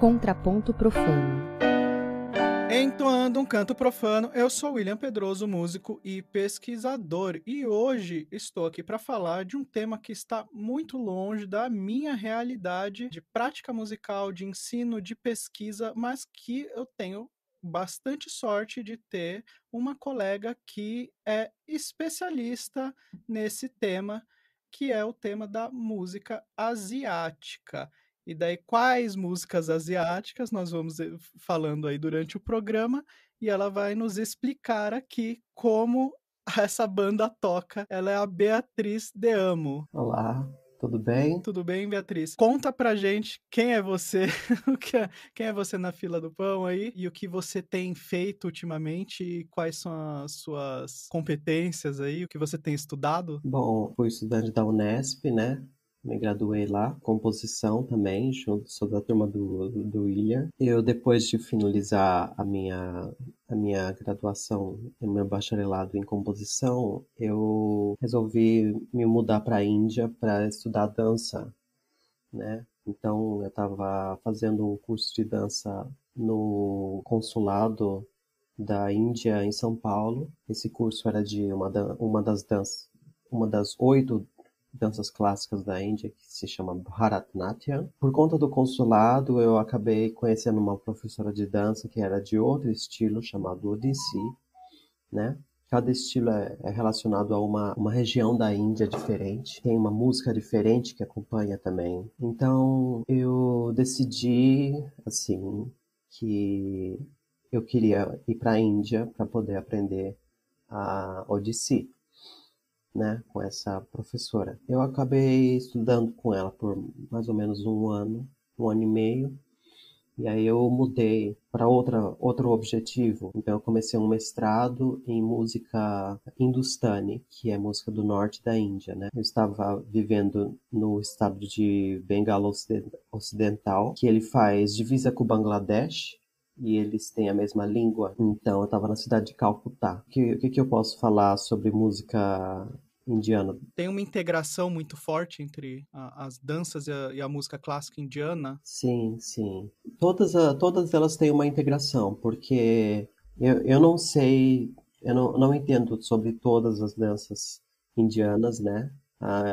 Contraponto Profano. Entoando um canto profano, eu sou William Pedroso, músico e pesquisador, e hoje estou aqui para falar de um tema que está muito longe da minha realidade de prática musical, de ensino, de pesquisa, mas que eu tenho bastante sorte de ter uma colega que é especialista nesse tema, que é o tema da música asiática. E daí, quais músicas asiáticas nós vamos falando aí durante o programa, e ela vai nos explicar aqui como essa banda toca. Ela é a Beatriz De Amo. Olá, tudo bem? Tudo bem, Beatriz? Conta pra gente quem é você, quem é você na fila do pão aí, e o que você tem feito ultimamente, e quais são as suas competências aí, o que você tem estudado? Bom, fui estudante da Unesp, né? Me graduei lá, composição também, sou da turma do William. Eu, depois de finalizar a minha graduação, o meu bacharelado em composição, eu resolvi me mudar para a Índia para estudar dança, né? Então, eu estava fazendo um curso de dança no consulado da Índia em São Paulo. Esse curso era de uma das 8 danças clássicas da Índia, que se chama Bharatanatyam. Por conta do consulado, eu acabei conhecendo uma professora de dança que era de outro estilo, chamado Odissi, né? Cada estilo é relacionado a uma região da Índia diferente, tem uma música diferente que acompanha também. Então, eu decidi, assim, que eu queria ir para a Índia para poder aprender a Odissi, né, com essa professora. Eu acabei estudando com ela por mais ou menos um ano e meio, e aí eu mudei para outro objetivo. Então eu comecei um mestrado em música hindustani, que é música do norte da Índia, né? Eu estava vivendo no estado de Bengala Ocidental, que ele faz divisa com o Bangladesh, e eles têm a mesma língua. Então eu estava na cidade de Calcutá. O que eu posso falar sobre música indiana? Tem uma integração muito forte entre as danças e a música clássica indiana. Sim, sim. Todas elas têm uma integração, porque eu não sei, eu não entendo sobre todas as danças indianas, né?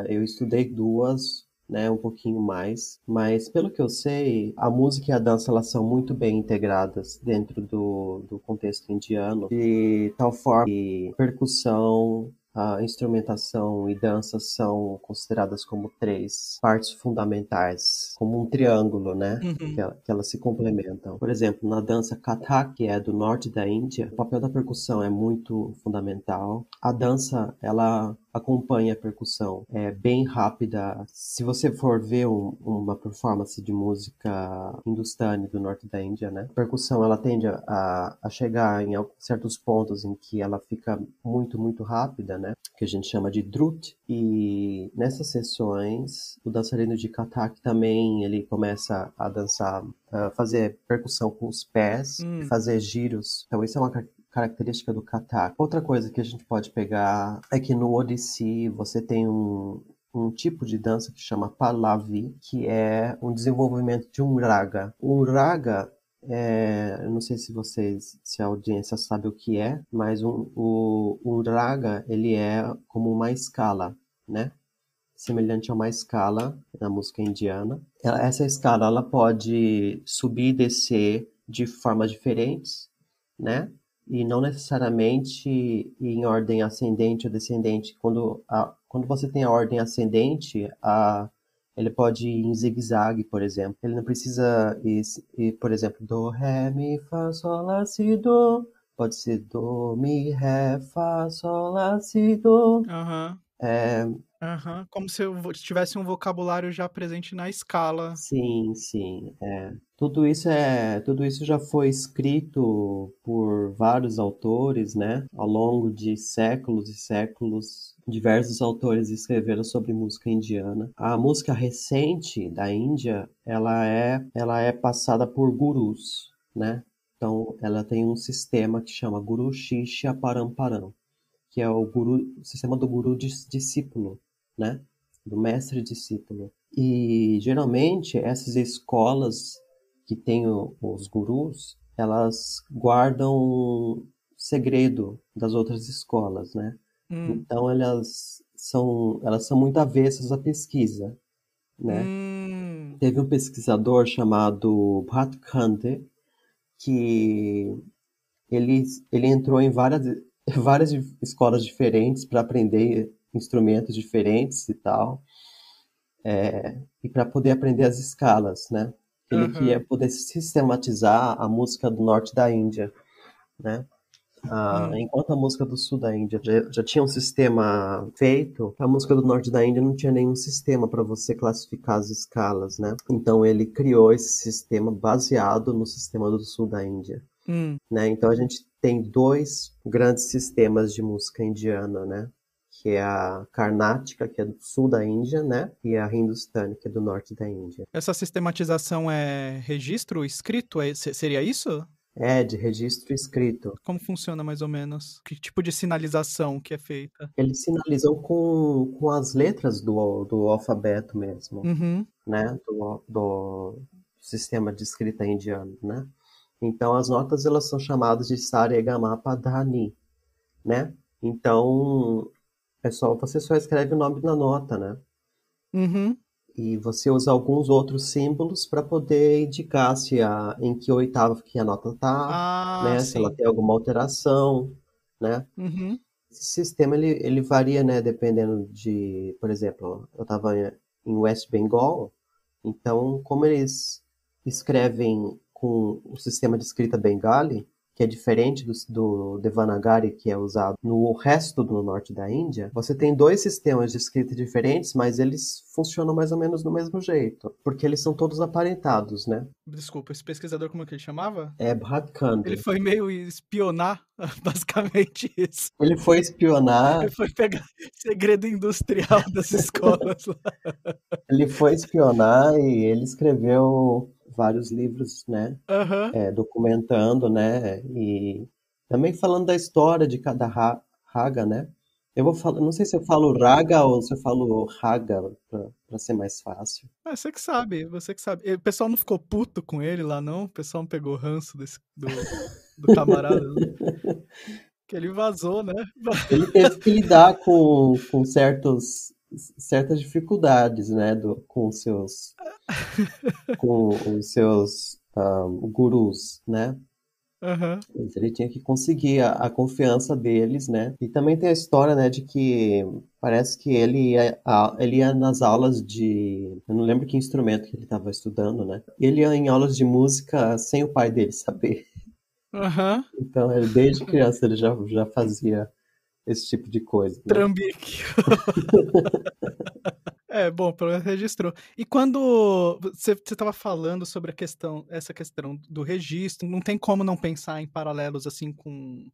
Eu estudei duas, né, um pouquinho mais, mas pelo que eu sei, a música e a dança elas são muito bem integradas dentro do contexto indiano, de tal forma que percussão, a instrumentação e dança são consideradas como três partes fundamentais, como um triângulo, né? Uhum. Que elas se complementam. Por exemplo, na dança Kathak, que é do norte da Índia, o papel da percussão é muito fundamental. A dança, ela acompanha a percussão, é bem rápida. Se você for ver uma performance de música hindustani do norte da Índia, né? A percussão, ela tende a chegar em certos pontos em que ela fica muito, muito rápida, né? Que a gente chama de drut. E nessas sessões, o dançarino de Kathak também, ele começa a dançar, a fazer percussão com os pés, fazer giros. Então isso é uma característica do Kathak. Outra coisa que a gente pode pegar é que no Odissi você tem um tipo de dança que chama Pallavi, que é um desenvolvimento de um raga. Um raga eu não sei se a audiência sabe o que é, mas o raga, ele é como uma escala, né? Semelhante a uma escala na música indiana. Essa escala, ela pode subir e descer de formas diferentes, né? E não necessariamente em ordem ascendente ou descendente. Quando você tem a ordem ascendente, ele pode ir em zigue-zague, por exemplo. Ele não precisa ir, por exemplo, do, ré, mi, fá, sol, lá, si, do. Pode ser do, mi, ré, fá, sol, lá, si, do. Como se eu tivesse um vocabulário já presente na escala. Sim, sim. Tudo isso já foi escrito por vários autores, né? Ao longo de séculos e séculos, diversos autores escreveram sobre música indiana. A música recente da Índia, ela é passada por gurus, né? Então, ela tem um sistema que chama Guru Shishya Paramparam, que é o sistema do guru discípulo, né? Do mestre discípulo. E geralmente essas escolas que tem os gurus, elas guardam segredo das outras escolas, né? Hum. Então elas são muito avessas à pesquisa, né? Hum. Teve um pesquisador chamado Bhatkande que ele entrou em várias escolas diferentes para aprender instrumentos diferentes e tal, e para poder aprender as escalas, né? Ele queria Aham. poder sistematizar a música do norte da Índia, né? Hum. Enquanto a música do sul da Índia já tinha um sistema feito, a música do norte da Índia não tinha nenhum sistema para você classificar as escalas, né? Então ele criou esse sistema baseado no sistema do sul da Índia, Hum. né? Então a gente tem dois grandes sistemas de música indiana, né? Que é a Carnática, que é do sul da Índia, né? E a Hindustani, que é do norte da Índia. Essa sistematização é registro escrito? Seria isso? É de registro escrito. Como funciona mais ou menos? Que tipo de sinalização que é feita? Eles sinalizam com as letras do alfabeto mesmo, Uhum. né? Do sistema de escrita indiano, né? Então as notas elas são chamadas de Saregamapadhani, né? Então você só escreve o nome da nota, né? Uhum. E você usa alguns outros símbolos para poder indicar em que oitava que a nota está, Ah, né? Se ela sim. tem alguma alteração, né? Uhum. Esse sistema ele varia, né? Dependendo de, por exemplo, eu estava em West Bengal, então como eles escrevem com o sistema de escrita Bengali, que é diferente do Devanagari, que é usado no resto do norte da Índia, você tem dois sistemas de escrita diferentes, mas eles funcionam mais ou menos do mesmo jeito, porque eles são todos aparentados, né? Desculpa, esse pesquisador, como é que ele chamava? É Ele Bhatkande. foi meio espionar, basicamente isso. Ele foi espionar, Ele foi pegar segredo industrial das escolas lá. ele foi espionar e ele escreveu vários livros, né? Aham. Documentando, né? E também falando da história de cada raga, né? Eu vou falar, não sei se eu falo raga ou se eu falo raga para ser mais fácil. É, você que sabe, você que sabe. E o pessoal não ficou puto com ele lá, não? O pessoal não pegou ranço do camarada, não? Que ele vazou, né? Ele teve que lidar com certas dificuldades, né? Com os seus gurus, né? Aham. Mas ele tinha que conseguir a confiança deles, né? E também tem a história, né, de que parece que ele ia nas aulas de... Eu não lembro que instrumento que ele estava estudando, né? Ele ia em aulas de música sem o pai dele saber. Aham. Então, desde criança ele já fazia esse tipo de coisa, né? Trambique. É, bom, pelo menos registrou. E quando você estava falando sobre essa questão do registro, não tem como não pensar em paralelos assim com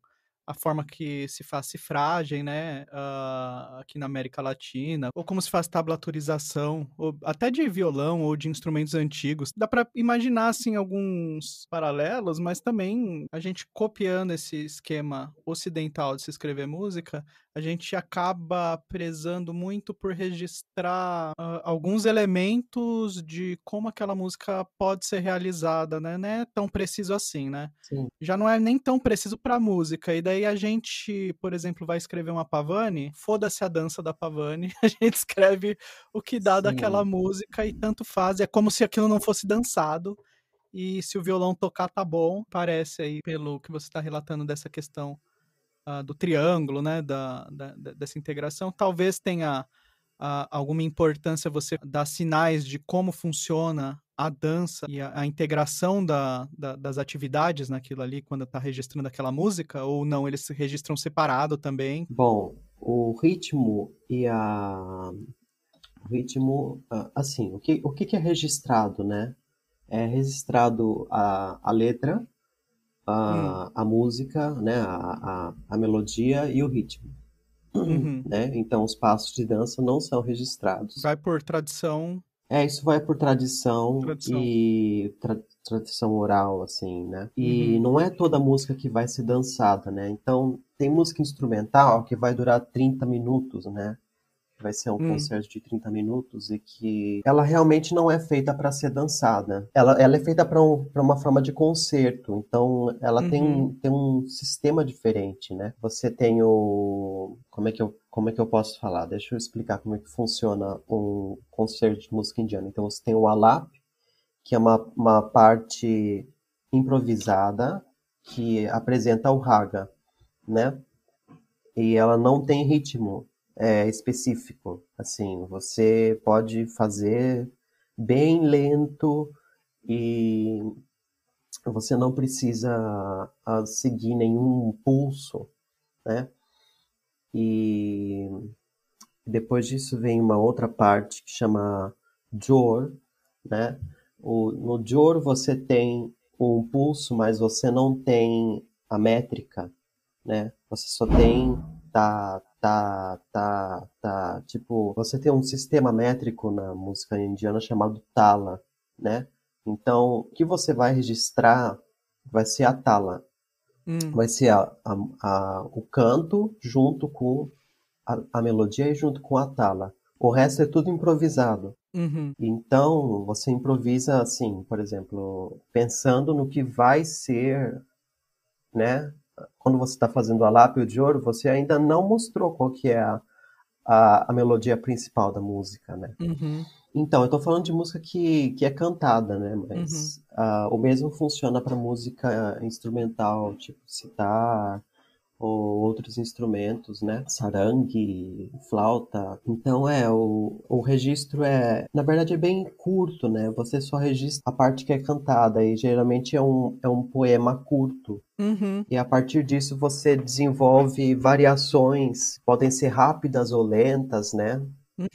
a forma que se faz cifragem, né, aqui na América Latina, ou como se faz tablatorização, ou até de violão ou de instrumentos antigos. Dá para imaginar assim alguns paralelos, mas também a gente copiando esse esquema ocidental de se escrever música, a gente acaba prezando muito por registrar alguns elementos de como aquela música pode ser realizada, né? Não é tão preciso assim, né? Sim, Já não é nem tão preciso para música. E daí a gente, por exemplo, vai escrever uma Pavane, foda-se a dança da Pavane, a gente escreve o que dá daquela sim, música e tanto faz. É como se aquilo não fosse dançado. E se o violão tocar, tá bom. Parece aí, pelo que você está relatando dessa questão do triângulo, né, dessa integração, talvez tenha alguma importância você dar sinais de como funciona a dança e a integração das atividades naquilo ali, quando está registrando aquela música, ou não, eles se registram separado também. bom, assim, o que é registrado, né? É registrado a letra, Hum, a música, né? A melodia e o ritmo, uhum. né? Então, os passos de dança não são registrados. Vai por tradição, Isso vai por tradição tradição. e tradição oral, assim, né? E Uhum. não é toda música que vai ser dançada, né? Então, tem música instrumental que vai durar 30 minutos, né? que vai ser um concerto de 30 minutos e que ela realmente não é feita para ser dançada. Ela é feita para uma forma de concerto, então ela tem um sistema diferente, né? Você tem o... Como é que eu posso falar? Deixa eu explicar como é que funciona um concerto de música indiana. Então você tem o alap, que é uma parte improvisada que apresenta o raga, né? E ela não tem ritmo específico. Assim, você pode fazer bem lento e você não precisa seguir nenhum pulso, né? E depois disso vem uma outra parte que chama Jor, né? No Jor você tem um pulso, mas você não tem a métrica, né? Você só tem tá, tá, tá, tá. Tipo, você tem um sistema métrico na música indiana chamado tala, né? Então, o que você vai registrar vai ser a tala. Vai ser o canto junto com a melodia e junto com a tala. O resto é tudo improvisado. Então, você improvisa assim, por exemplo, pensando no que vai ser, né? Quando você está fazendo a lápio de ouro, você ainda não mostrou qual que é a melodia principal da música, né? Então, eu estou falando de música que é cantada, né? Mas o mesmo funciona para música instrumental, tipo sitar, ou outros instrumentos, né? Sarangue, flauta. Então o registro na verdade é bem curto, né? Você só registra a parte que é cantada e geralmente é um poema curto. E a partir disso você desenvolve variações, podem ser rápidas ou lentas, né?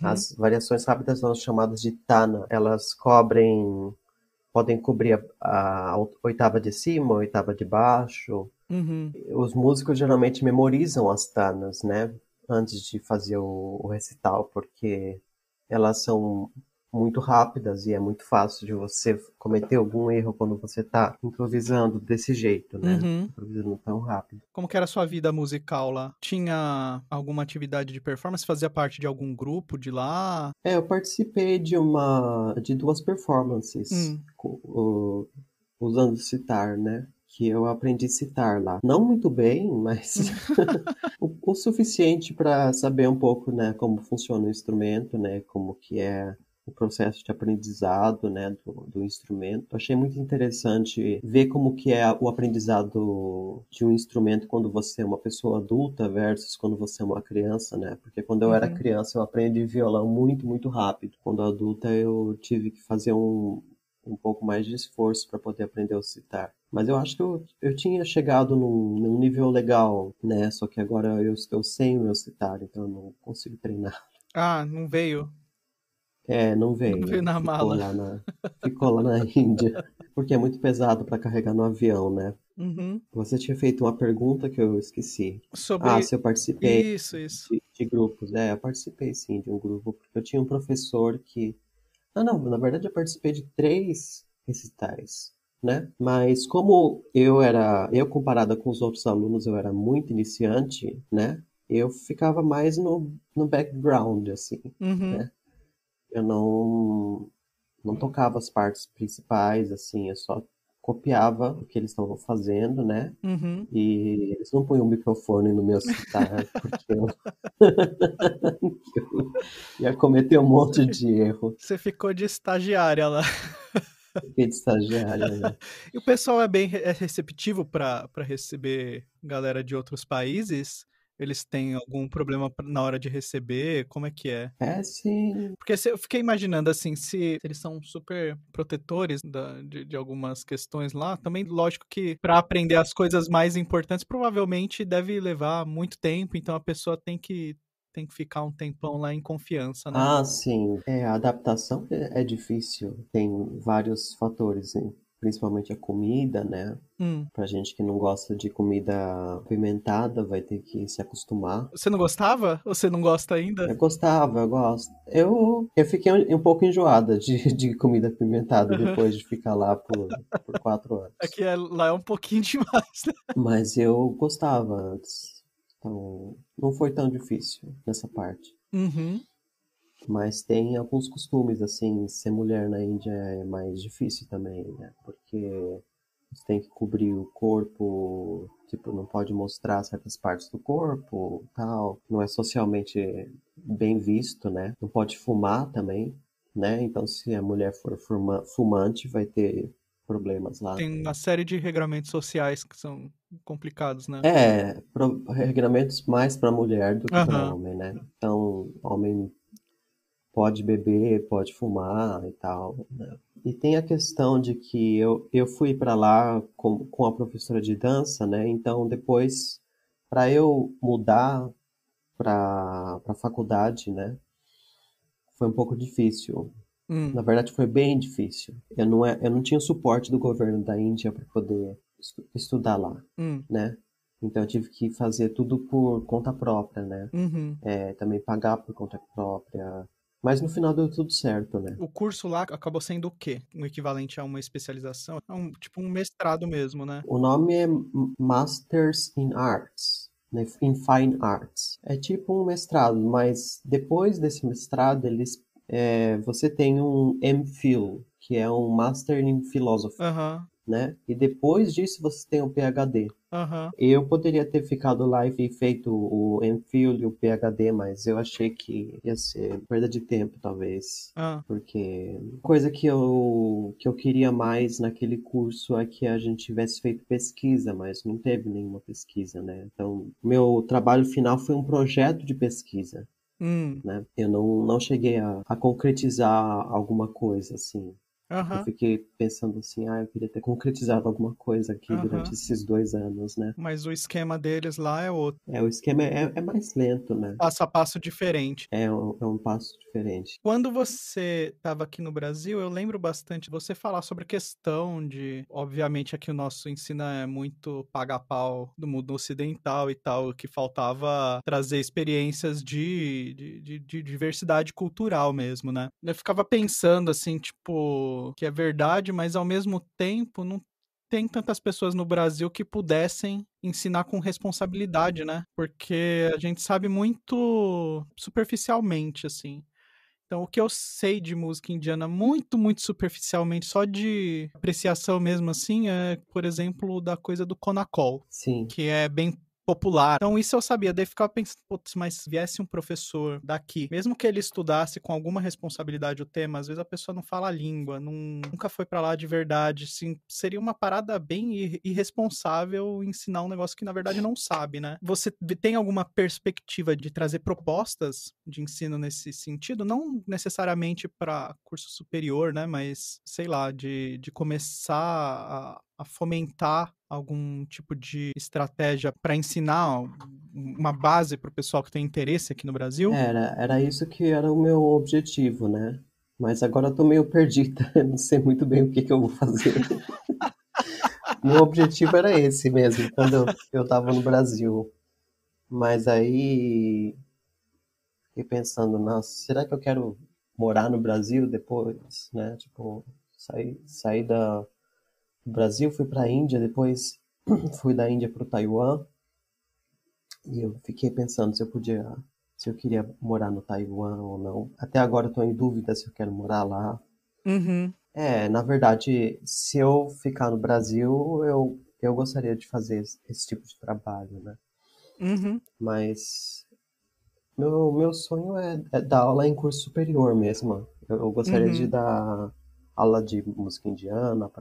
As variações rápidas são chamadas de tana. Elas podem cobrir a oitava de cima, a oitava de baixo. Os músicos geralmente memorizam as tanas, né? Antes de fazer o recital, porque elas são muito rápidas e é muito fácil de você cometer algum erro quando você está improvisando desse jeito, né? Improvisando tão rápido. Como que era a sua vida musical lá? Tinha alguma atividade de performance? Fazia parte de algum grupo de lá? Eu participei de duas performances usando sitar, né? Que eu aprendi citar lá. Não muito bem, mas o suficiente para saber um pouco, né, como funciona o instrumento, né, como que é o processo de aprendizado, né, do instrumento. Achei muito interessante ver como que é o aprendizado de um instrumento quando você é uma pessoa adulta versus quando você é uma criança, né? Porque quando eu era criança eu aprendi violão muito, muito rápido. Quando adulta eu tive que fazer um pouco mais de esforço para poder aprender o citar. Mas eu acho que eu tinha chegado num nível legal, né? Só que agora eu estou sem o meu citar, então eu não consigo treinar. Ah, não veio? Não veio. Não veio na mala. Ficou lá na Índia. Porque é muito pesado para carregar no avião, né? Você tinha feito uma pergunta que eu esqueci. Se eu participei Isso. de grupos. Eu participei sim de um grupo, porque eu tinha um professor que... Não, na verdade eu participei de 3 recitais, né? Mas como eu comparada com os outros alunos, eu era muito iniciante, né? Eu ficava mais no background, assim, né? Eu não tocava as partes principais, assim, eu só copiava o que eles estavam fazendo, né? E eles não punham o microfone no meu citar, porque eu ia cometer um monte de erro. Você ficou de estagiária lá. Fiquei de estagiária, né? E o pessoal é bem receptivo para receber galera de outros países? Eles têm algum problema na hora de receber? Como é que é? Sim. Porque eu fiquei imaginando, assim, se eles são super protetores de algumas questões lá, também lógico que para aprender as coisas mais importantes, provavelmente deve levar muito tempo, então a pessoa tem que ficar um tempão lá em confiança, né? Sim. A adaptação é difícil. Tem vários fatores, hein? Principalmente a comida, né? Pra gente que não gosta de comida apimentada, vai ter que se acostumar. Você não gostava? Ou você não gosta ainda? Eu gostava, eu gosto. Eu fiquei um pouco enjoada de comida apimentada depois de ficar lá por 4 anos. É que lá é um pouquinho demais, né? Mas eu gostava antes. Então, não foi tão difícil nessa parte. Mas tem alguns costumes, assim, ser mulher na Índia é mais difícil também, né? Porque você tem que cobrir o corpo, tipo, não pode mostrar certas partes do corpo, tal. Não é socialmente bem visto, né? Não pode fumar também, né? Então, se a mulher for fumante, vai ter problemas lá. Tem uma série de regramentos sociais que são complicados, né? Regramentos mais para mulher do que para Aham. homem, né? Então, homem pode beber, pode fumar e tal, né? E tem a questão de que eu fui para lá com a professora de dança, né? Então depois, para eu mudar para a faculdade, né? Foi um pouco difícil. Hum, Na verdade, foi bem difícil. Eu não tinha o suporte do governo da Índia para poder estudar lá, hum, né? Então eu tive que fazer tudo por conta própria, né? uhum. Também pagar por conta própria. Mas no final deu tudo certo, né? O curso lá acabou sendo o quê? Um equivalente a uma especialização? É tipo um mestrado mesmo, né? O nome é Masters in Arts, né? In Fine Arts. É tipo um mestrado, mas depois desse mestrado você tem um MPhil, que é um Master in Philosophy, Aham, né? E depois disso você tem o PhD. aham. Eu poderia ter ficado lá e feito o MPhil e o PhD, mas eu achei que ia ser perda de tempo, talvez. Ah, Porque coisa que eu queria mais naquele curso é que a gente tivesse feito pesquisa, mas não teve nenhuma pesquisa, né? Então, meu trabalho final foi um projeto de pesquisa, hum, né? Eu não cheguei a concretizar alguma coisa, assim. Eu aham, fiquei pensando assim, eu queria ter concretizado alguma coisa aqui durante aham. esses 2 anos, né? Mas o esquema deles lá é outro. O esquema é mais lento, né? Passo a passo diferente. É um passo diferente. Quando você estava aqui no Brasil, eu lembro bastante de você falar sobre a questão de, obviamente, aqui o nosso ensino é muito paga-pau do mundo ocidental e tal, que faltava trazer experiências de diversidade cultural mesmo, né? Eu ficava pensando, assim, tipo, que é verdade, mas ao mesmo tempo não tem tantas pessoas no Brasil que pudessem ensinar com responsabilidade, né? Porque a gente sabe muito superficialmente, assim. Então, o que eu sei de música indiana muito, muito superficialmente, só de apreciação mesmo assim, é, por exemplo, da coisa do Konakol, Sim. que é bem popular. Então, isso eu sabia. Daí ficava pensando, putz, mas se viesse um professor daqui, mesmo que ele estudasse com alguma responsabilidade o tema, às vezes a pessoa não fala a língua, nunca foi pra lá de verdade, assim, seria uma parada bem irresponsável ensinar um negócio que na verdade não sabe, né? Você tem alguma perspectiva de trazer propostas de ensino nesse sentido? Não necessariamente para curso superior, né? Mas, sei lá, de começar a fomentar algum tipo de estratégia para ensinar uma base para o pessoal que tem interesse aqui no Brasil? Era isso que era o meu objetivo, né? Mas agora eu tô meio perdida, eu não sei muito bem o que que eu vou fazer. Meu objetivo era esse mesmo, quando eu tava no Brasil. Mas aí fiquei pensando, nossa, será que eu quero morar no Brasil depois, né? Tipo, sair do Brasil, fui pra Índia, depois fui da Índia pro Taiwan. E eu fiquei pensando se eu queria morar no Taiwan ou não. Até agora eu tô em dúvida se eu quero morar lá. Uhum, Na verdade, se eu ficar no Brasil, eu gostaria de fazer esse tipo de trabalho, né? uhum, Mas meu sonho é dar aula em curso superior mesmo. Eu gostaria de uhum, dar aula de música indiana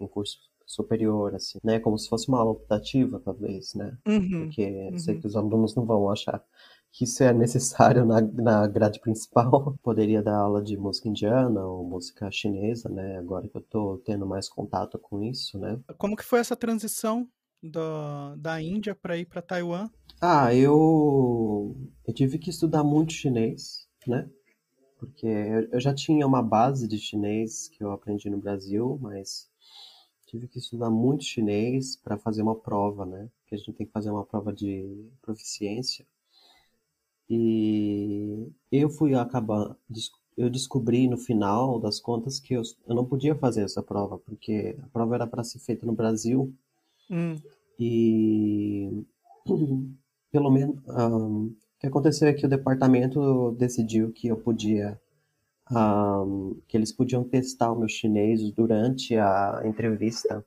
em curso superior, assim, né? Como se fosse uma aula optativa, talvez, né? uhum, Porque eu sei uhum. que os alunos não vão achar que isso é necessário na grade principal. Poderia dar aula de música indiana ou música chinesa, né? Agora que eu tô tendo mais contato com isso, né? Como que foi essa transição da Índia para ir para Taiwan? Eu tive que estudar muito chinês, né? Porque eu já tinha uma base de chinês que eu aprendi no Brasil, mas tive que estudar muito chinês para fazer uma prova, né? Que a gente tem que fazer uma prova de proficiência. E eu descobri no final das contas que eu não podia fazer essa prova, porque a prova era para ser feita no Brasil Hum, e pelo menos que aconteceu é que o departamento decidiu que eu podia, que eles podiam testar o meu chinês durante a entrevista.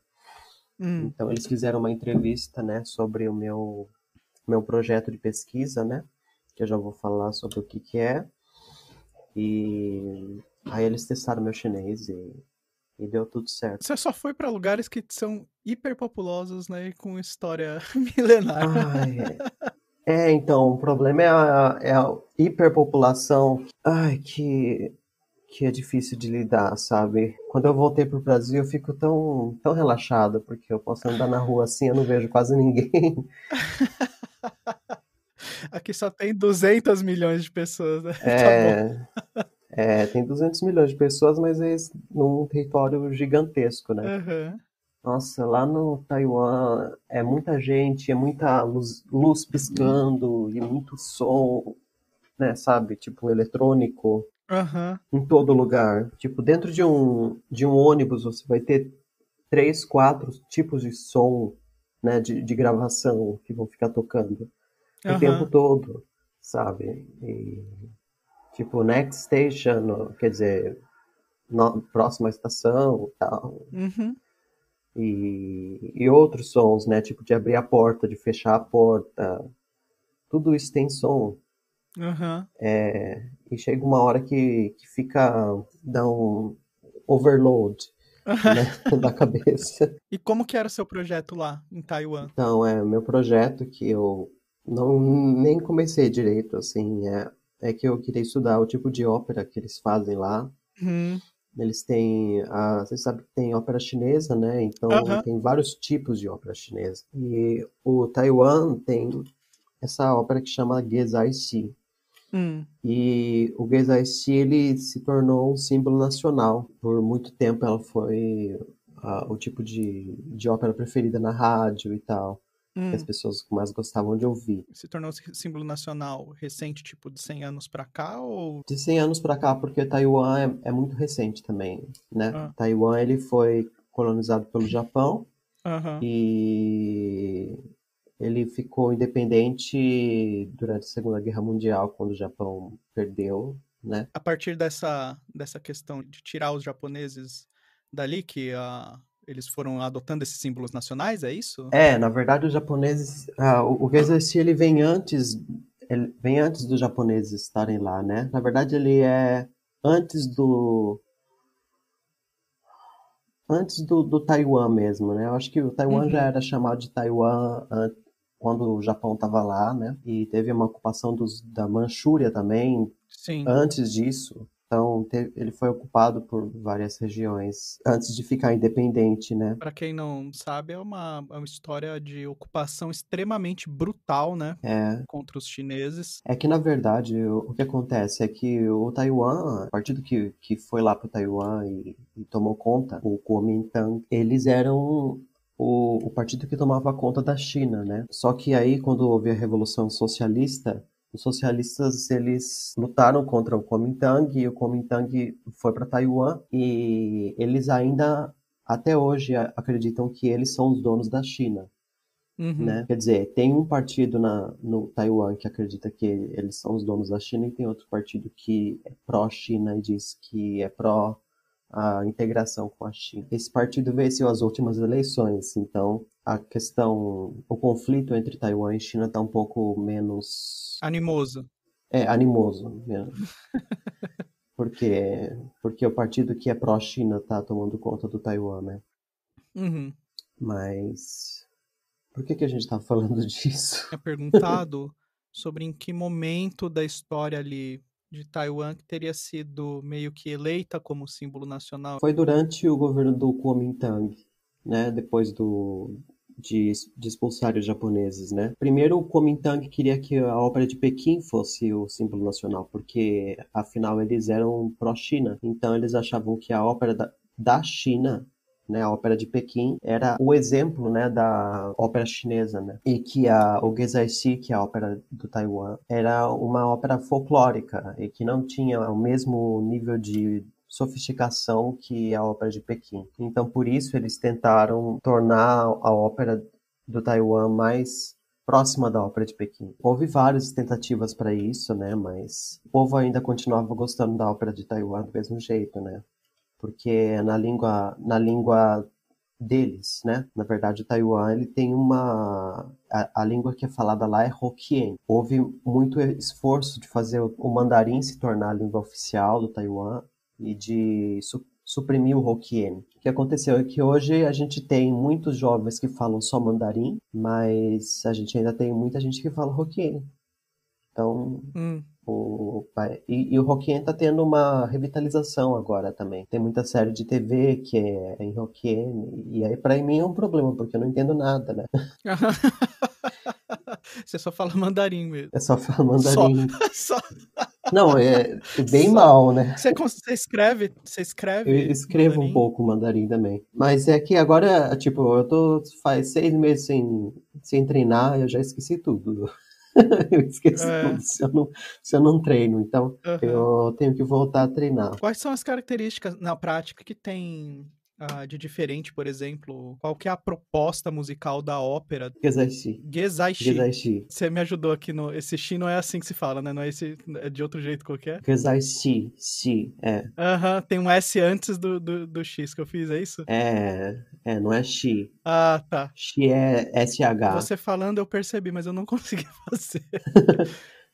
Hum, Então eles fizeram uma entrevista, né, sobre o meu projeto de pesquisa, né, que eu já vou falar sobre o que que é. E aí eles testaram meu chinês e deu tudo certo. você só foi pra lugares que são hiperpopulosos, né, e com história milenar. Ai, então, o problema é a hiperpopulação, ai, que é difícil de lidar, sabe? Quando eu voltei pro Brasil, eu fico tão relaxado, porque eu posso andar na rua assim, eu não vejo quase ninguém. Aqui só tem 200 milhões de pessoas, né? Tá bom. É, tem 200 milhões de pessoas, mas é num território gigantesco, né? Aham. Nossa, lá no Taiwan é muita gente, é muita luz piscando e muito som, né, sabe? Tipo, eletrônico Aham. em todo lugar. Tipo, dentro de um ônibus você vai ter três, quatro tipos de som, né, de gravação que vão ficar tocando o tempo Aham. todo, sabe? E, tipo, next station, quer dizer, próxima estação, tal. Uhum. E outros sons, né, tipo de abrir a porta, de fechar a porta. Tudo isso tem som. Aham. E chega uma hora que fica, dá um overload, né, da cabeça. E como que era o seu projeto lá em Taiwan? Então, é meu projeto que eu não nem comecei direito, assim, é que eu queria estudar o tipo de ópera que eles fazem lá. Uhum. Eles têm, você sabe que tem ópera chinesa, né? Então, Aham. tem vários tipos de ópera chinesa. E o Taiwan tem essa ópera que chama Gezai-si. Hum. E o Gezai-si, ele se tornou um símbolo nacional. Por muito tempo ela foi o tipo de ópera preferida na rádio e tal, que as Hum. pessoas mais gostavam de ouvir. Se tornou símbolo nacional recente, tipo de 100 anos pra cá, ou... De 100 anos para cá, porque Taiwan é muito recente também, né? Ah, Taiwan, ele foi colonizado pelo Japão aham. e ele ficou independente durante a Segunda Guerra Mundial, quando o Japão perdeu, né? A partir dessa questão de tirar os japoneses dali, que eles foram adotando esses símbolos nacionais, é isso? Na verdade, os japoneses, o Geisei ele vem antes dos japoneses estarem lá, né? Na verdade, ele é antes do Taiwan mesmo, né? Eu acho que o Taiwan já Uhum. era chamado de Taiwan quando o Japão estava lá, né? E teve uma ocupação da Manchúria também Sim. antes disso. Então, ele foi ocupado por várias regiões antes de ficar independente, né? Para quem não sabe, é uma história de ocupação extremamente brutal, né? É, Contra os chineses. É que, na verdade, o que acontece é que o Taiwan, o partido que foi lá para o Taiwan e tomou conta, o Kuomintang, eles eram o partido que tomava conta da China, né? Só que aí, quando houve a Revolução Socialista, os socialistas, eles lutaram contra o Kuomintang e o Kuomintang foi para Taiwan e eles ainda, até hoje, acreditam que eles são os donos da China, Uhum. né? Quer dizer, tem um partido no Taiwan que acredita que eles são os donos da China e tem outro partido que é pró-China e diz que é pró a integração com a China. Esse partido venceu as últimas eleições, então o conflito entre Taiwan e China está um pouco menos Animoso. animoso, né? Porque o partido que é pró-China está tomando conta do Taiwan, né? Uhum. Mas por que a gente está falando disso? Tinha perguntado sobre em que momento da história ali de Taiwan que teria sido meio que eleita como símbolo nacional. Foi durante o governo do Kuomintang, né? Depois de expulsar os japoneses, né? Primeiro, o Kuomintang queria que a ópera de Pequim fosse o símbolo nacional, porque afinal eles eram pró-China. Então eles achavam que a ópera da China, né, a ópera de Pequim era o exemplo, né, da ópera chinesa, né, e que o Gezai-si, que é a ópera do Taiwan, era uma ópera folclórica e que não tinha o mesmo nível de sofisticação que a ópera de Pequim. Então, por isso, eles tentaram tornar a ópera do Taiwan mais próxima da Ópera de Pequim. Houve várias tentativas para isso, né? Mas o povo ainda continuava gostando da Ópera de Taiwan do mesmo jeito, né? Porque na língua deles, né? Na verdade, o Taiwan, ele tem a língua que é falada lá é Hokkien. Houve muito esforço de fazer o mandarim se tornar a língua oficial do Taiwan e de suprimir o Hokkien. O que aconteceu é que hoje a gente tem muitos jovens que falam só mandarim, mas a gente ainda tem muita gente que fala Hokkien. Então, e o Hokkien está tendo uma revitalização agora também. Tem muita série de TV que é em Hokkien, e aí para mim é um problema, porque eu não entendo nada, né? Você só fala mandarim mesmo. É só falar mandarim. Só. Não, é bem Só. mal, né? Você escreve Eu escrevo mandarim? um pouco mandarim também. Mas é que agora, tipo, faz 6 meses sem treinar, eu já esqueci tudo. Eu esqueço tudo se eu não treino. Então, eu tenho que voltar a treinar. Quais são as características na prática que tem de diferente, por exemplo? Qual que é a proposta musical da ópera? Gesaishi. Gesaishi. Você me ajudou aqui no... Esse shi não é assim que se fala, né? Não é esse... É de outro jeito qualquer? Gesaishi. Shi, é. Tem um S antes do X que eu fiz, é isso? Não é shi. Ah, tá. Shi é SH. Você falando eu percebi, mas eu não consegui fazer.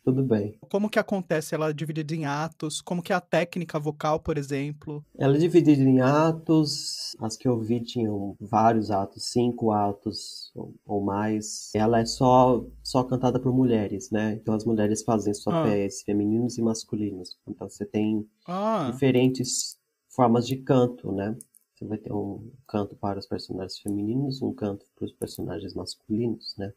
Tudo bem. Como que acontece? Ela é dividida em atos? Como que é a técnica vocal, por exemplo? Ela é dividida em atos. As que eu vi tinham vários atos, 5 atos ou mais. Ela é só cantada por mulheres, né? Então as mulheres fazem os papéis femininos e masculinos. Então você tem diferentes formas de canto, né? Você vai ter um canto para os personagens femininos, um canto para os personagens masculinos, né?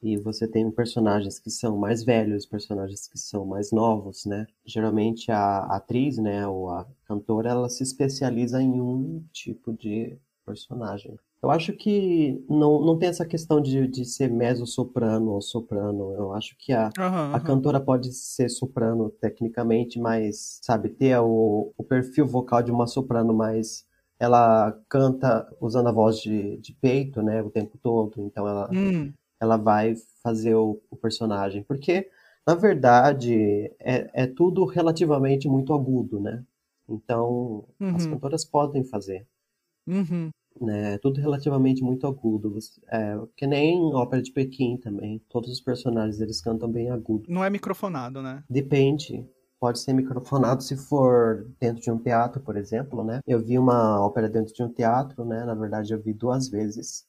E você tem personagens que são mais velhos, personagens que são mais novos, né? Geralmente a atriz, né, ou a cantora, ela se especializa em um tipo de personagem. Eu acho que não tem essa questão de ser mezzo-soprano ou soprano. Eu acho que a cantora pode ser soprano tecnicamente, mas, sabe, ter o perfil vocal de uma soprano, mas ela canta usando a voz de peito, né, o tempo todo. Então ela vai fazer o personagem. Porque, na verdade, é tudo relativamente muito agudo, né? Então, as cantoras podem fazer. Né? É tudo relativamente muito agudo. Que nem Ópera de Pequim também. Todos os personagens, eles cantam bem agudo. Não é microfonado, né? Depende. Pode ser microfonado se for dentro de um teatro, por exemplo, né? Eu vi uma ópera dentro de um teatro, né? Na verdade, eu vi 2 vezes.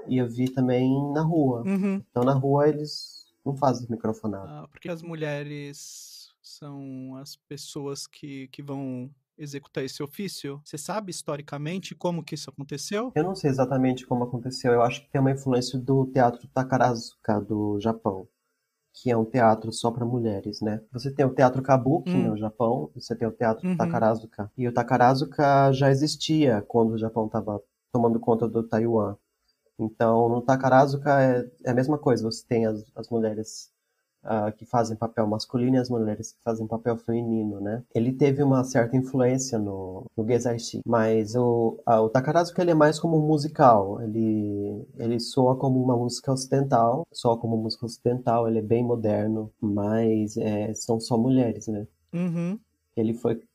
E eu vi também na rua. Então, na rua, eles não fazem microfonado. Porque as mulheres são as pessoas que vão executar esse ofício? Você sabe, historicamente, como que isso aconteceu? Eu não sei exatamente como aconteceu. Eu acho que tem uma influência do teatro Takarazuka, do Japão, que é um teatro só para mulheres, né? Você tem o teatro Kabuki no Japão, você tem o teatro Takarazuka. E o Takarazuka já existia quando o Japão estava tomando conta do Taiwan. Então, no Takarazuka é a mesma coisa. Você tem as mulheres que fazem papel masculino e as mulheres que fazem papel feminino, né? Ele teve uma certa influência no Gesaishi, mas o Takarazuka ele é mais como um musical. Ele soa como uma música ocidental, ele é bem moderno, mas são só mulheres, né?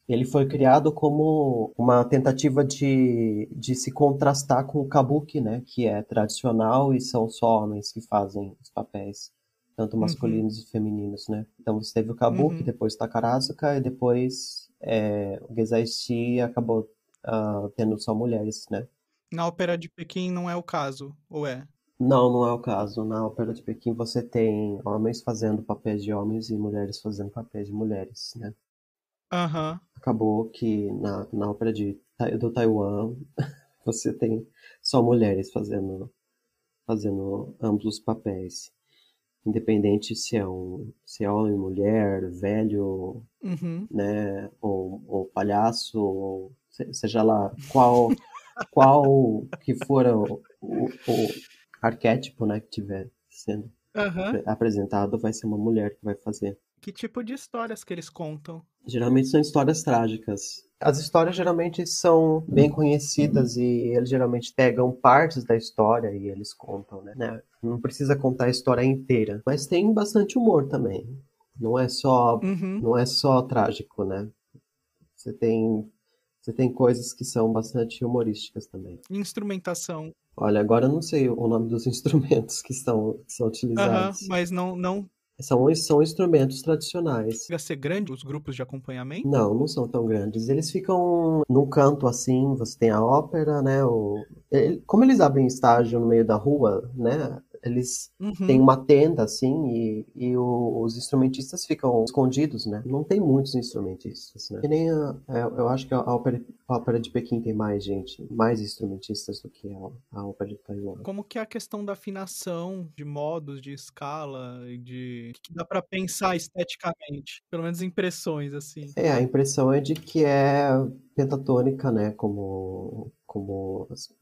Ele foi criado como uma tentativa de se contrastar com o kabuki, né? Que é tradicional e são só homens que fazem os papéis, tanto masculinos e femininos, né? Então você teve o kabuki, depois Takarazuka e depois o Gesaishi acabou tendo só mulheres, né? Na Ópera de Pequim não é o caso, ou é? Não é o caso. Na Ópera de Pequim você tem homens fazendo papéis de homens e mulheres fazendo papéis de mulheres, né? Acabou que na ópera do Taiwan você tem só mulheres fazendo ambos os papéis. Independente se é homem, mulher, velho, né, ou palhaço, ou seja lá qual que for o arquétipo, né, que tiver sendo apresentado, vai ser uma mulher que vai fazer. Que tipo de histórias que eles contam? Geralmente são histórias trágicas. As histórias geralmente são bem conhecidas e eles geralmente pegam partes da história e eles contam, né? Não precisa contar a história inteira, mas tem bastante humor também. Não é só, Uhum. não é só trágico, né? Você tem, você tem coisas que são bastante humorísticas também. Instrumentação. Olha, agora eu não sei o nome dos instrumentos que são Aham, utilizados. mas não São instrumentos tradicionais. chega a ser grande os grupos de acompanhamento? Não, não são tão grandes. Eles ficam num canto assim, você tem a ópera, né? Como eles abrem estágio no meio da rua, né? Eles têm Uhum. uma tenda assim os instrumentistas ficam escondidos, né? Não tem muitos instrumentistas, né? Que nem eu acho que a ópera de Pequim tem mais gente, mais instrumentistas do que a ópera de Taiwan. Como que é a questão da afinação, de modos, de escala e de o que dá pra pensar esteticamente? Pelo menos impressões, assim. A impressão é de que é pentatônica, né? Como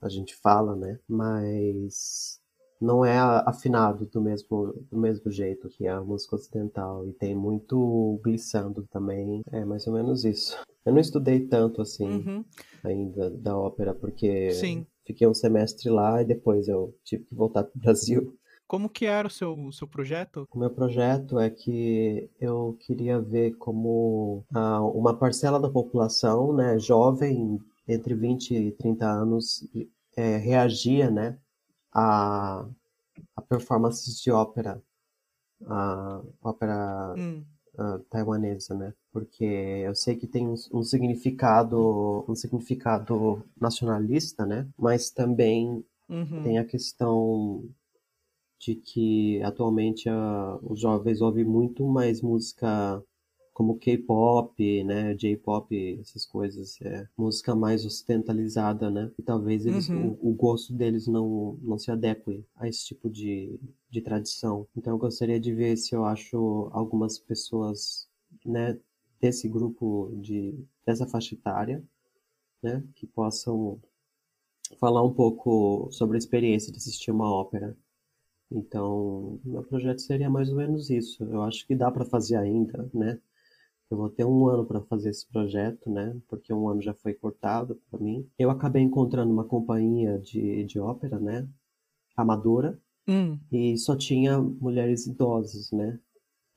a gente fala, né? Mas não é afinado do mesmo jeito que a música ocidental. E tem muito glissando também. É mais ou menos isso. Eu não estudei tanto assim Uhum. ainda da ópera, porque Sim. fiquei um semestre lá e depois eu tive que voltar para o Brasil. Como que era o seu projeto? O meu projeto é que eu queria ver como uma parcela da população, né, jovem, entre 20 e 30 anos, reagia, né, a, a performances de ópera, a ópera Hum. taiwanesa, né? Porque eu sei que tem um significado nacionalista, né? Mas também tem Uhum. a questão de que atualmente os jovens ouvem muito mais música como K-pop, né, J-pop, essas coisas, música mais ocidentalizada, né, e talvez Uhum. o gosto deles não se adeque a esse tipo de tradição. Então eu gostaria de ver se eu acho algumas pessoas, né, desse grupo dessa faixa etária, né, que possam falar um pouco sobre a experiência de assistir uma ópera. Então, meu projeto seria mais ou menos isso. Eu acho que dá para fazer ainda, né? Eu vou ter um ano para fazer esse projeto, né? Porque um ano já foi cortado para mim. Eu acabei encontrando uma companhia de ópera, né? Amadora, Hum. e só tinha mulheres idosas, né?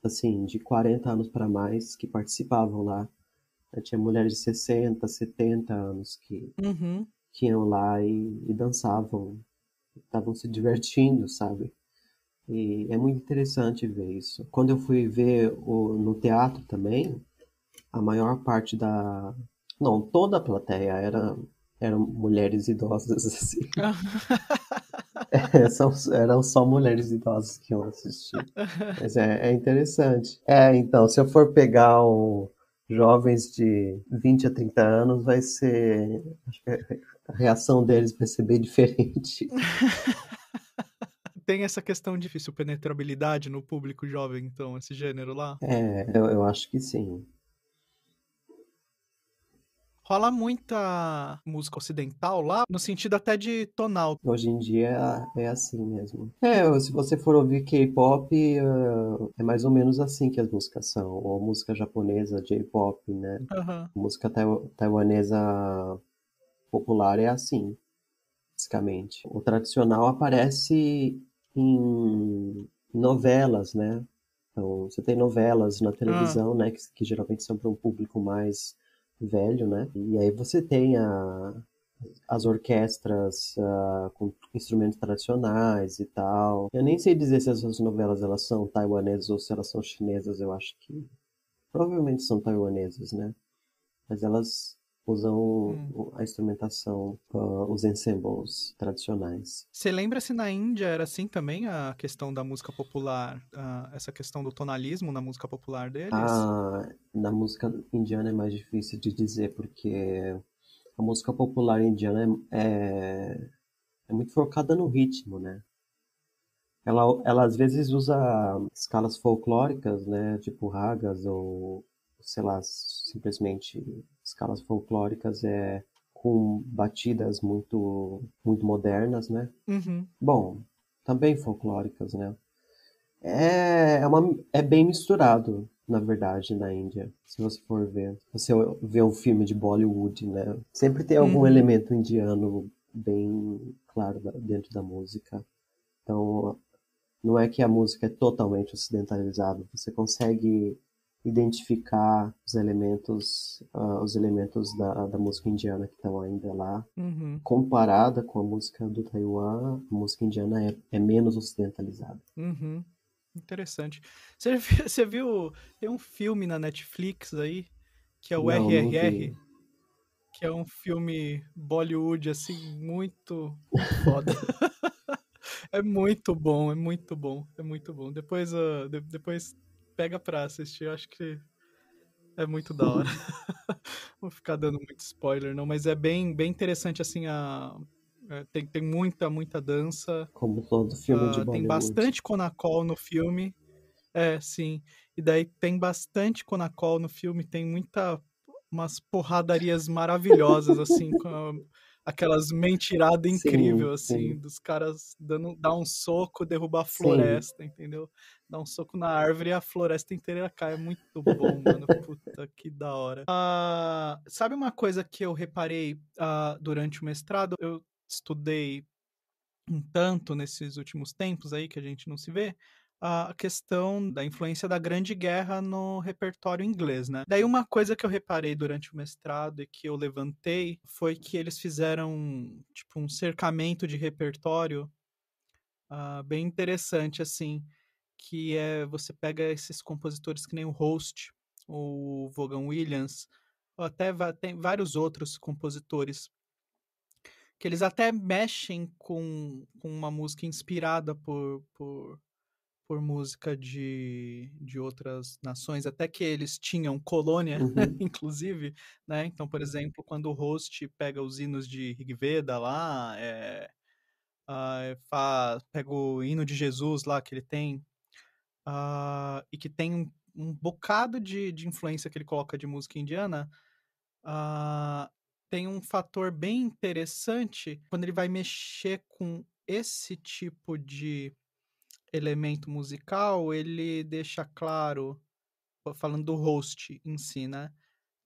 Assim, de 40 anos para mais que participavam lá. Tinha mulheres de 60, 70 anos Uhum. que iam lá e dançavam, estavam se divertindo, sabe? E é muito interessante ver isso. Quando eu fui ver no teatro também, a maior parte Não, toda a plateia eram mulheres idosas, assim. Eram só mulheres idosas que iam assistir. Mas é interessante. Então, se eu for pegar jovens de 20 a 30 anos, vai ser. Acho que a reação deles vai ser bem diferente. Tem essa questão de difícil penetrabilidade no público jovem, então, esse gênero lá? Eu acho que sim. Rola muita música ocidental lá, no sentido até de tonal. Hoje em dia é assim mesmo. Se você for ouvir K-pop, é mais ou menos assim que as músicas são. Ou música japonesa, J-pop, né? Aham. Música taiwanesa popular é assim, basicamente. O tradicional aparece em novelas, né? Então, você tem novelas na Hã. televisão, né? Que geralmente são para um público mais velho, né? E aí você tem as orquestras com instrumentos tradicionais e tal. Eu nem sei dizer se essas novelas elas são taiwanesas ou se elas são chinesas. Eu acho que provavelmente são taiwanesas, né? Mas elas usam Hum. a instrumentação, os ensembles tradicionais. Você lembra se na Índia era assim também a questão da música popular, essa questão do tonalismo na música popular deles? Na música indiana é mais difícil de dizer porque a música popular indiana é muito focada no ritmo, né? Ela às vezes usa escalas folclóricas, né, tipo ragas ou, sei lá, simplesmente escalas folclóricas com batidas muito muito modernas, né? Uhum. Bom, também folclóricas, né? É bem misturado. na verdade, na Índia. Se você for ver. Você vê um filme de Bollywood, né? Sempre tem algum Uhum, elemento indiano bem claro dentro da música. Então, não é que a música é totalmente ocidentalizada. Você consegue identificar os elementos da música indiana que estão ainda lá. uhum, Comparada com a música do Taiwan, a música indiana é menos ocidentalizada. uhum. Interessante. Você viu, tem um filme na Netflix aí, que é o Não, não vi. RRR, que é um filme Bollywood, assim, muito, muito foda. É muito bom, é muito bom, é muito bom. Depois, depois pega pra assistir, eu acho que é muito da hora. Vou ficar dando muito spoiler, não, mas é bem, bem interessante, assim, tem muita, muita dança, Como todo filme de tem Bollywood. bastante Conacol no filme, sim, e daí tem bastante Conacol no filme, tem umas porradarias maravilhosas, assim, aquelas mentiradas Sim, incríveis, assim, sim, dos caras dá um soco, derrubar a sim. floresta, entendeu? Dá um soco na árvore e a floresta inteira cai. É muito bom, mano. Puta, que da hora. Sabe uma coisa que eu reparei durante o mestrado? Eu estudei um tanto nesses últimos tempos aí que a gente não se vê, a questão da influência da Grande Guerra no repertório inglês, né? Daí uma coisa que eu reparei durante o mestrado e que eu levantei foi que eles fizeram tipo um cercamento de repertório bem interessante assim, que é você pega esses compositores que nem o Host, o Vaughan Williams, ou até tem vários outros compositores que eles até mexem com uma música inspirada por música de outras nações, até que eles tinham colônia, Uhum. inclusive, né? Então, por exemplo, quando o Host pega os hinos de Rigveda lá, pega o hino de Jesus lá que ele tem, e que tem um bocado de influência que ele coloca de música indiana, ah, tem um fator bem interessante quando ele vai mexer com esse tipo de elemento musical, ele deixa claro, falando do host em si, né?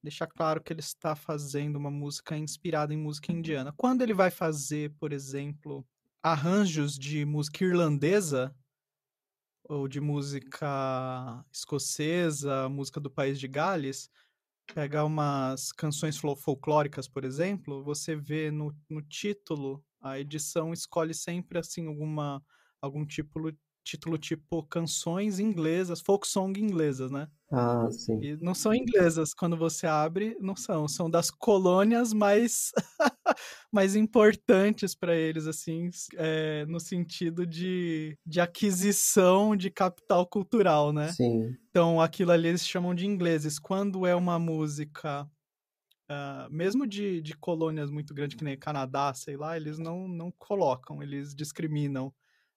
Deixa claro que ele está fazendo uma música inspirada em música indiana. Quando ele vai fazer, por exemplo, arranjos de música irlandesa ou de música escocesa, música do país de Gales, pegar umas canções folclóricas, por exemplo, você vê no título, a edição escolhe sempre assim algum título tipo canções inglesas, folk song inglesas, né? Ah, sim. E não são inglesas, quando você abre, não são das colônias mais mais importantes para eles, assim, no sentido de aquisição de capital cultural, né? Sim. Então, aquilo ali eles chamam de ingleses. Quando é uma música, mesmo de colônias muito grandes, que nem Canadá, sei lá, eles não colocam, eles discriminam.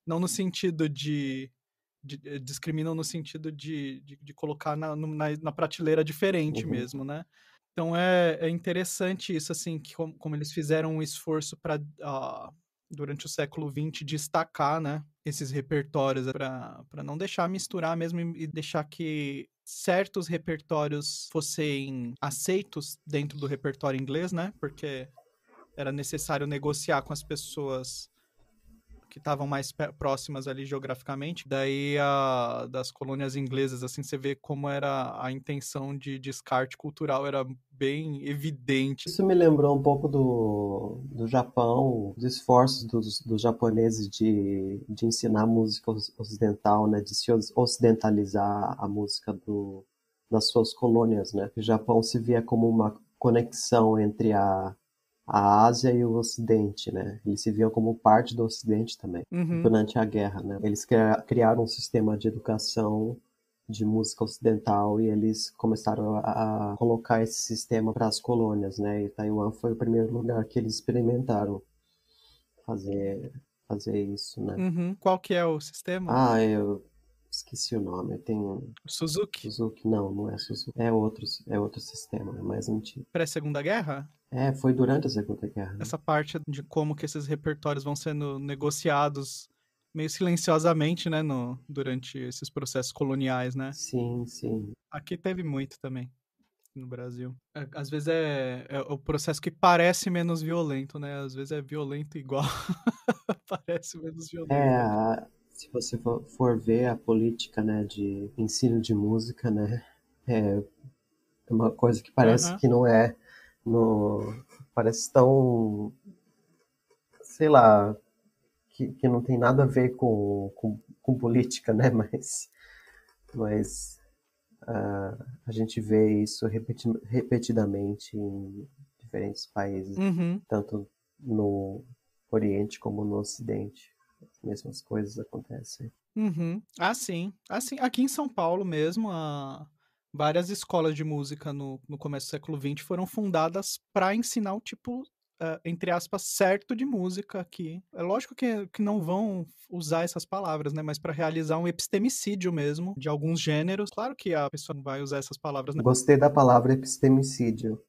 Não no sentido discriminam no sentido de colocar na prateleira diferente Uhum. mesmo, né? Então é interessante isso, assim, que como eles fizeram um esforço para, durante o século XX, destacar, né, esses repertórios para não deixar misturar mesmo e deixar que certos repertórios fossem aceitos dentro do repertório inglês, né? Porque era necessário negociar com as pessoas que estavam mais próximas ali geograficamente. Daí, das colônias inglesas, assim, você vê como era a intenção de descarte cultural, era bem evidente. Isso me lembrou um pouco do Japão, dos esforços dos japoneses de ensinar música ocidental, né, de se ocidentalizar a música das suas colônias, né? O Japão se via como uma conexão entre a Ásia e o Ocidente, né? Eles se viam como parte do Ocidente também, Uhum, durante a guerra, né? Eles criaram um sistema de educação de música ocidental e eles começaram a colocar esse sistema para as colônias, né? E Taiwan foi o primeiro lugar que eles experimentaram fazer fazer isso, né? uhum. Qual que é o sistema? Ah, eu esqueci o nome. Tem O Suzuki? Suzuki, não é Suzuki. É outro sistema, é mais antigo. Pré-Segunda Guerra? É, foi durante a Segunda Guerra, né? Essa parte de como que esses repertórios vão sendo negociados meio silenciosamente, né, durante esses processos coloniais, né? Sim, sim. Aqui teve muito também, no Brasil. Às vezes é o processo que parece menos violento, né? Às vezes é violento igual, parece menos violento. Se você for ver a política, né, de ensino de música, né, é uma coisa que parece Aham. que não é, no, parece tão, sei lá, que não tem nada a ver com política, né, mas a gente vê isso repetidamente em diferentes países, Uhum. tanto no Oriente como no Ocidente. As mesmas coisas acontecem. Uhum. Ah, sim. Aqui em São Paulo mesmo, várias escolas de música no começo do século XX foram fundadas para ensinar o tipo, entre aspas, certo de música aqui. É lógico que não vão usar essas palavras, né? Mas para realizar um epistemicídio mesmo de alguns gêneros. Claro que a pessoa não vai usar essas palavras, né? Gostei da palavra epistemicídio.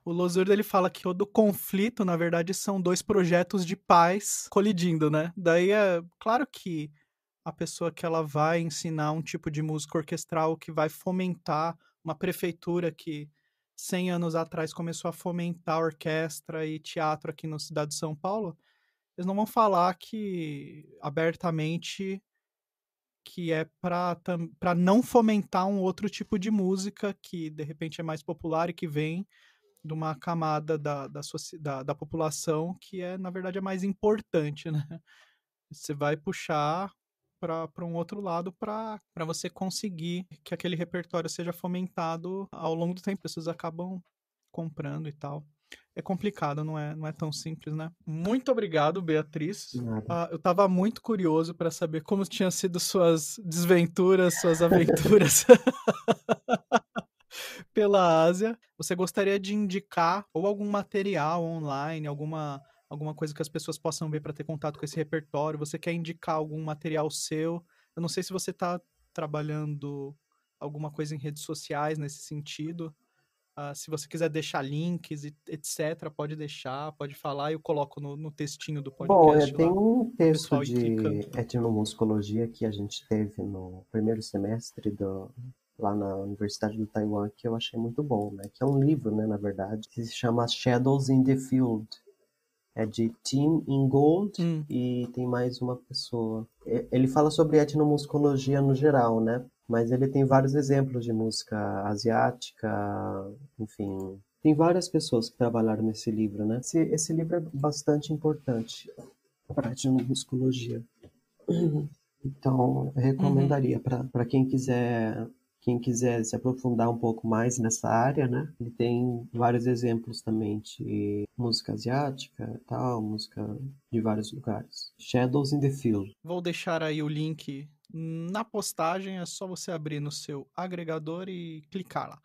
O Losurdo, ele fala que todo conflito, na verdade, são dois projetos de paz colidindo, né? Daí é claro que a pessoa que ela vai ensinar um tipo de música orquestral que vai fomentar uma prefeitura que 100 anos atrás começou a fomentar orquestra e teatro aqui na cidade de São Paulo, eles não vão falar que abertamente que é para não fomentar um outro tipo de música que de repente é mais popular e que vem de uma camada da população que é, na verdade, é mais importante, né? Você vai puxar para um outro lado para você conseguir que aquele repertório seja fomentado ao longo do tempo. As pessoas acabam comprando e tal. É complicado, não é tão simples, né? Muito obrigado, Beatriz. Nada. Eu estava muito curioso para saber como tinham sido suas desventuras, suas aventuras pela Ásia. Você gostaria de indicar ou algum material online, alguma coisa que as pessoas possam ver para ter contato com esse repertório? Você quer indicar algum material seu? Eu não sei se você está trabalhando alguma coisa em redes sociais nesse sentido. Se você quiser deixar links, etc., pode deixar, pode falar, eu coloco no textinho do Bom, podcast tem lá, um para o texto pessoal ir de clicando. etnomusicologia que a gente teve no primeiro semestre lá na Universidade do Taiwan que eu achei muito bom, né? Que é um livro, né, na verdade, que se chama Shadows in the Field. É de Tim Ingold e tem mais uma pessoa. Ele fala sobre etnomusicologia no geral, né? Mas ele tem vários exemplos de música asiática, enfim. Tem várias pessoas que trabalharam nesse livro, né? Esse livro é bastante importante para a etnomusicologia. Então, eu Uhum. recomendaria para quem quiser se aprofundar um pouco mais nessa área, né? Ele tem vários exemplos também de música asiática, e tal, música de vários lugares. Shadows in the Field. Vou deixar aí o link na postagem, é só você abrir no seu agregador e clicar lá.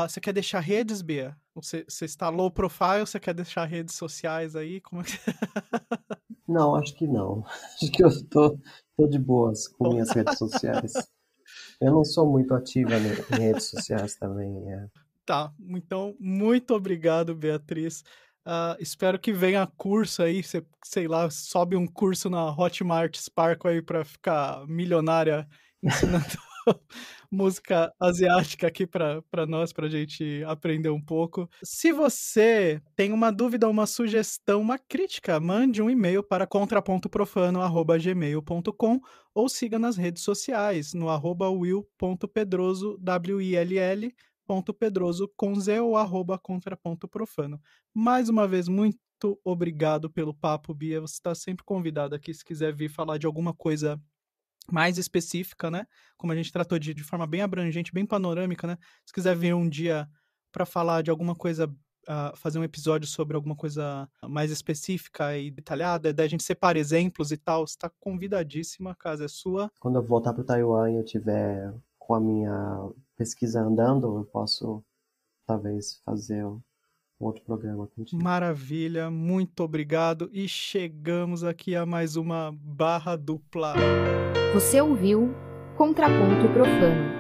Você quer deixar redes, Bia? Você está low profile, você quer deixar redes sociais aí? Como é que... Não, acho que não. Acho que eu tô de boas com minhas redes sociais. Eu não sou muito ativa em redes sociais também. Tá, então, muito obrigado, Beatriz. Espero que venha curso aí, sei lá, sobe um curso na Hotmart Sparkle aí para ficar milionária ensinando música asiática aqui para nós, pra gente aprender um pouco. Se você tem uma dúvida, uma sugestão, uma crítica, mande um e-mail para contrapontoprofano@gmail.com ou siga nas redes sociais no @will.pedroso, WILL. Com Z ou @contrapontoprofano. Mais uma vez, muito obrigado pelo papo, Bia. Você está sempre convidado aqui se quiser vir falar de alguma coisa mais específica, né? Como a gente tratou de forma bem abrangente, bem panorâmica, né? Se quiser vir um dia para falar de alguma coisa, fazer um episódio sobre alguma coisa mais específica e detalhada, daí a gente separa exemplos e tal, você está convidadíssima, a casa é sua. Quando eu voltar para o Taiwan e eu tiver com a minha pesquisa andando, eu posso talvez fazer um outro programa contigo. Maravilha, muito obrigado. E chegamos aqui a mais uma barra dupla. Você ouviu Contraponto Profano.